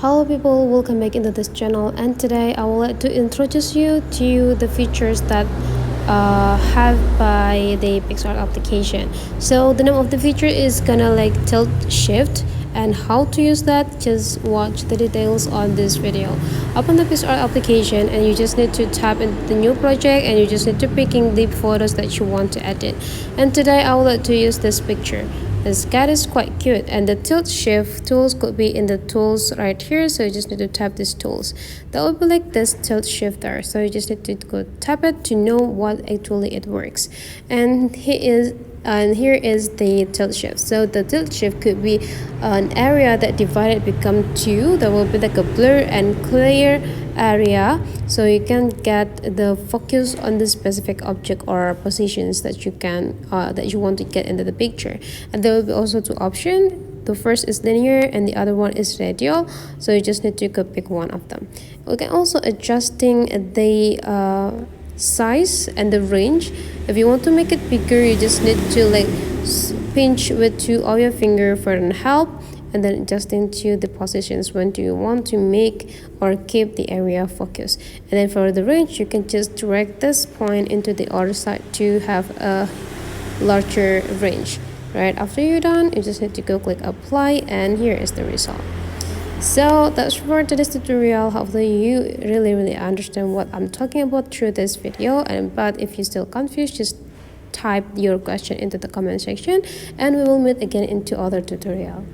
Hello people, welcome back into this channel, and today I would like to introduce you to the features that have by the PicsArt application. So the name of the feature is gonna like tilt shift, and how to use that, just watch the details on this video. Open the PicsArt application and you just need to tap into the new project, and you just need to picking the photos that you want to edit. And today I would like to use this picture. This cat is quite cute, and the tilt shift tools could be in the tools right here, so you just need to tap these tools. That will be like this tilt shifter, so you just need to go tap it to know what actually it works. And here is the tilt shift. So the tilt shift could be an area that divided become two. That will be like a blur and clear area, so you can get the focus on the specific object or positions that you want to get into the picture. And there will be also two options. The first is linear and the other one is radial, so you just need to go pick one of them. We can also adjusting the size and the range. If you want to make it bigger, you just need to like pinch with two of your finger for an help, and then adjust into the positions when do you want to make or keep the area focus. And then for the range, you can just direct this point into the other side to have a larger range. Right after you're done, you just need to go click apply, and here is the result. So that's for today's tutorial. Hopefully you really understand what I'm talking about through this video, but if you're still confused, just type your question into the comment section, and we will meet again into other tutorial.